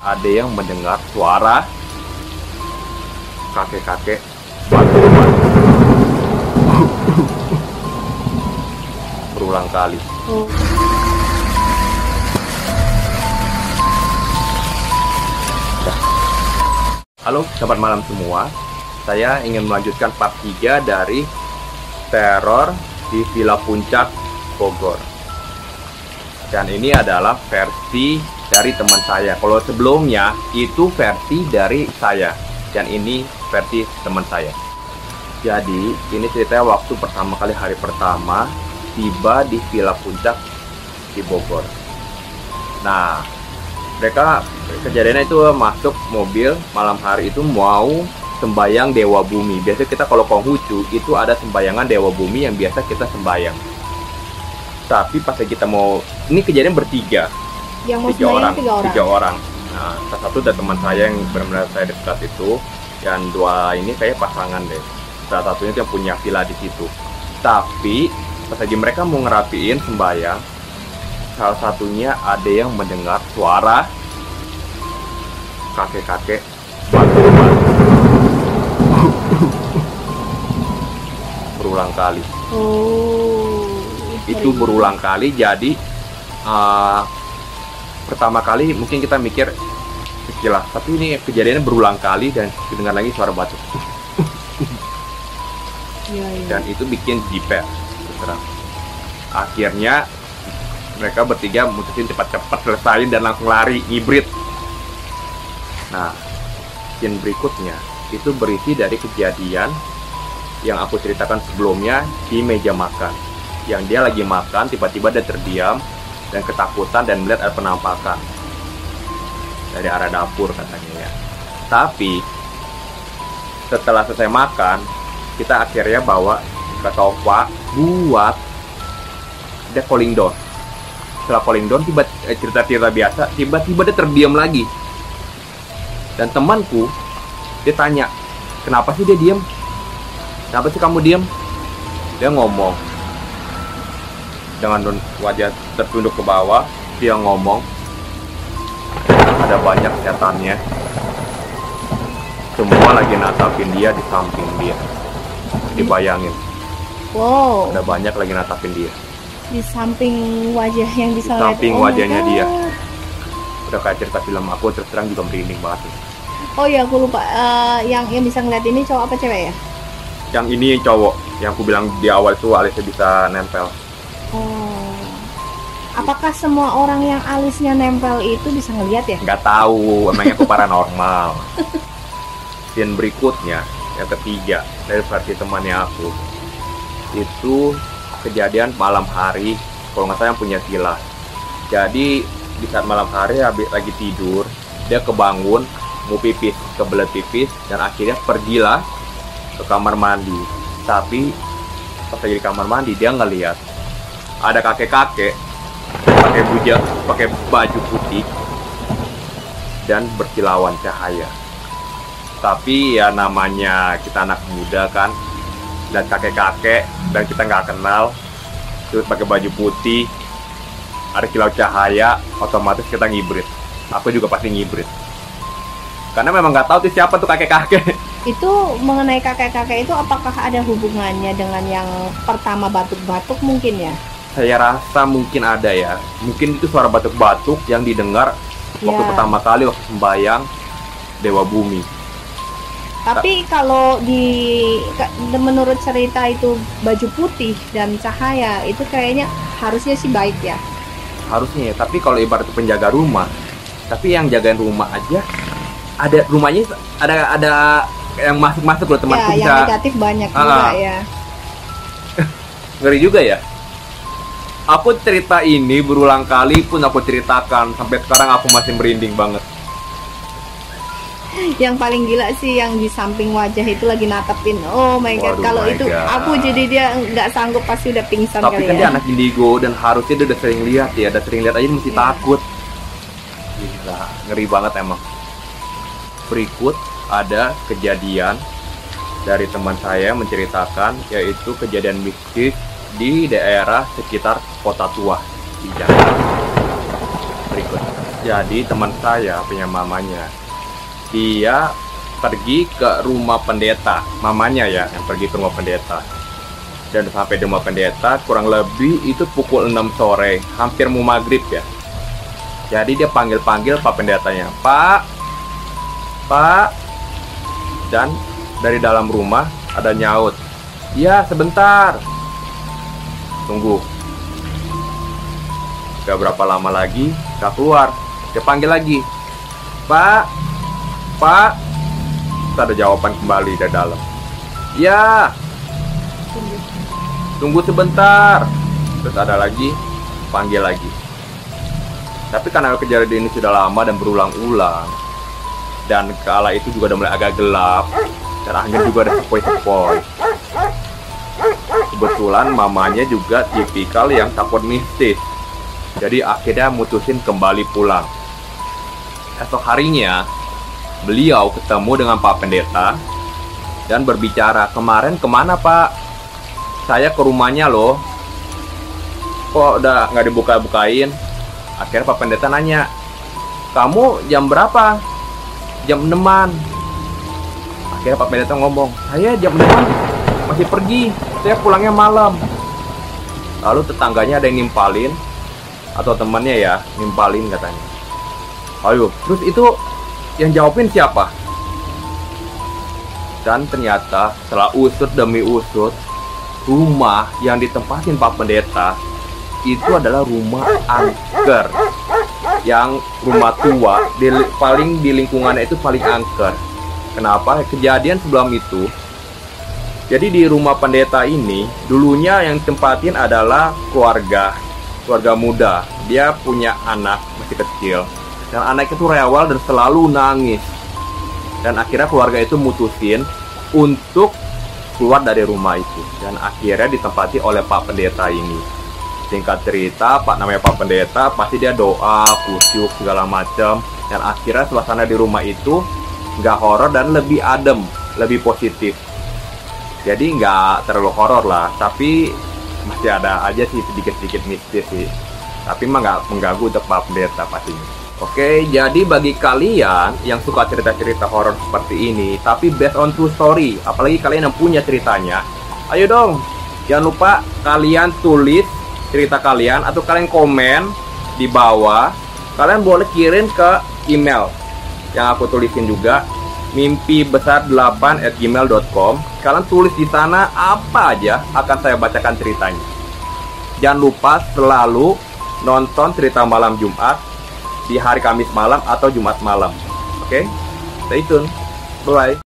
Ada yang mendengar suara kakek-kakek batu-batu berulang kali. Halo, selamat malam semua. Saya ingin melanjutkan part 3 dari teror di Villa Puncak, Bogor. Dan ini adalah versi dari teman saya. Kalau sebelumnya itu versi dari saya, dan ini versi teman saya. Jadi ini ceritanya waktu pertama kali, hari pertama tiba di Villa Puncak di Bogor. Nah, mereka kejadiannya itu masuk mobil malam hari itu mau sembayang Dewa Bumi. Biasanya kita kalau Konghucu itu ada sembayangan Dewa Bumi yang biasa kita sembayang. Tapi pas kita mau, ini kejadian bertiga. Yang mau sembahyang tiga orang. Nah, salah satu dari teman saya yang benar-benar saya dekat itu, yang dua ini kayak pasangan deh. Salah satunya yang punya villa di situ. Tapi pas lagi mereka mau ngerapiin sembahyang, salah satunya ada yang mendengar suara kakek-kakek batu-batu berulang kali. Itu berulang kali. Jadi pertama kali mungkin kita mikir sekilas, tapi ini kejadiannya berulang kali dan dengar lagi suara batu. Dan itu bikin jiper. Akhirnya mereka bertiga mutusin cepat-cepat selesain dan langsung lari, ngibrit. Nah, scene berikutnya itu berisi dari kejadian yang aku ceritakan sebelumnya di meja makan. Yang dia lagi makan, tiba-tiba dia terdiam dan ketakutan dan melihat ada penampakan dari arah dapur katanya ya. Tapi setelah selesai makan, kita akhirnya bawa ke sofa buat dia calling down. Setelah calling down, cerita-cerita biasa, tiba-tiba dia terdiam lagi. Dan temanku, dia tanya, kenapa sih dia diam? Kenapa sih kamu diam? Dia ngomong dengan wajah tertunduk ke bawah. Dia ngomong, ada banyak setannya, semua lagi natapin dia di samping dia. Dibayangin, wow, ada banyak lagi natapin dia di samping wajah yang bisa di samping lihat. wajahnya dia. Udah kayak cerita film. Aku terus terang juga merinding banget. Oh ya, aku lupa, yang bisa ngeliat ini cowok apa cewek ya? Yang ini cowok, yang aku bilang di awal tuh alisnya bisa nempel. Oh, apakah semua orang yang alisnya nempel itu bisa ngeliat ya? Nggak tahu, emangnya aku paranormal. Scene berikutnya, yang ketiga dari versi temannya aku, itu kejadian malam hari, kalau nggak salah yang punya villa. Jadi di saat malam hari habis lagi tidur, dia kebangun mau pipis, kebelet pipis, dan akhirnya pergilah ke kamar mandi. Tapi pas lagi di kamar mandi, dia ngeliat ada kakek-kakek pakai bujang, pakai baju putih dan berkilauan cahaya. Tapi ya namanya kita anak muda kan, dan kakek-kakek dan kita nggak kenal, terus pakai baju putih, ada kilau cahaya, otomatis kita ngibrit. Aku juga pasti ngibrit, karena memang nggak tahu tuh siapa tuh kakek-kakek. Itu mengenai kakek-kakek itu apakah ada hubungannya dengan yang pertama batuk-batuk mungkin ya? Saya rasa mungkin ada ya. Mungkin itu suara batuk-batuk yang didengar waktu pertama kali waktu sembayang Dewa Bumi. Tapi kalau menurut cerita itu baju putih dan cahaya itu kayaknya harusnya sih baik ya. Harusnya ya, tapi kalau ibarat penjaga rumah, tapi yang jagain rumah aja ada rumahnya ada yang masuk loh temanku ya, bisa. Yang negatif banyak juga ya. Ngeri juga ya. Aku cerita ini berulang kali pun aku ceritakan, sampai sekarang aku masih merinding banget. Yang paling gila sih yang di samping wajah itu lagi natepin. Oh my god, kalau itu God. aku jadi dia nggak sanggup, pasti udah pingsan. Tapi kali kan ya. dia anak indigo dan harusnya dia udah sering lihat ya, udah sering lihat aja mesti takut. Gila, ngeri banget emang. Berikut ada kejadian dari teman saya menceritakan, yaitu kejadian mistis di daerah sekitar Kota Tua di Jakarta. Berikut. Jadi teman saya punya mamanya, dia pergi ke rumah pendeta, mamanya ya yang pergi ke rumah pendeta. Dan sampai di rumah pendeta kurang lebih itu pukul 6 sore, hampir mau maghrib ya. Jadi dia panggil-panggil Pak Pendetanya, Pak, dan dari dalam rumah ada nyaut, ya sebentar, tunggu. Gak berapa lama lagi, gak keluar. Dia panggil lagi, Pak. Terus ada jawaban kembali dari dalam, ya tunggu sebentar. Terus ada lagi, panggil lagi. Tapi karena kejadian ini sudah lama dan berulang-ulang, dan kala itu juga udah mulai agak gelap, dan angin juga ada sepoi-sepoi. Kebetulan mamanya juga tipikal yang takut mistis, jadi akhirnya mutusin kembali pulang. Esok harinya, beliau ketemu dengan Pak Pendeta dan berbicara, kemarin kemana Pak? Saya ke rumahnya loh, kok udah nggak dibuka-bukain? Akhirnya Pak Pendeta nanya, kamu jam berapa? Jam 6-an. Akhirnya Pak Pendeta ngomong, saya jam 6-an masih pergi, saya pulangnya malam. Lalu tetangganya ada yang nimpalin, atau temannya ya, nimpalin katanya. Ayo, terus itu yang jawabin siapa? Dan ternyata setelah usut demi usut, rumah yang ditempatin Pak Pendeta itu adalah rumah angker, yang rumah tua paling di lingkungannya itu paling angker. Kenapa? Kejadian sebelum itu, jadi di rumah pendeta ini dulunya yang tempatin adalah keluarga muda. Dia punya anak masih kecil, dan anak itu rewel dan selalu nangis. Dan akhirnya keluarga itu mutusin untuk keluar dari rumah itu, dan akhirnya ditempati oleh Pak Pendeta ini. Singkat cerita, namanya Pak Pendeta, pasti dia doa, kusyuk, segala macam. Dan akhirnya suasana di rumah itu nggak horor dan lebih adem, lebih positif. Jadi nggak terlalu horor lah, tapi masih ada aja sih sedikit-sedikit mistis sih. Tapi emang nggak mengganggu untuk Pak Pendeta pastinya. Oke, jadi bagi kalian yang suka cerita-cerita horor seperti ini, tapi based on true story, apalagi kalian yang punya ceritanya, ayo dong, jangan lupa kalian tulis cerita kalian, atau kalian komen di bawah. Kalian boleh kirim ke email yang aku tulisin juga, mimpibesar8@gmail.com. Kalian tulis di sana apa aja, akan saya bacakan ceritanya. Jangan lupa selalu nonton cerita malam Jumat di hari Kamis malam atau Jumat malam. Oke? Stay tune. Bye.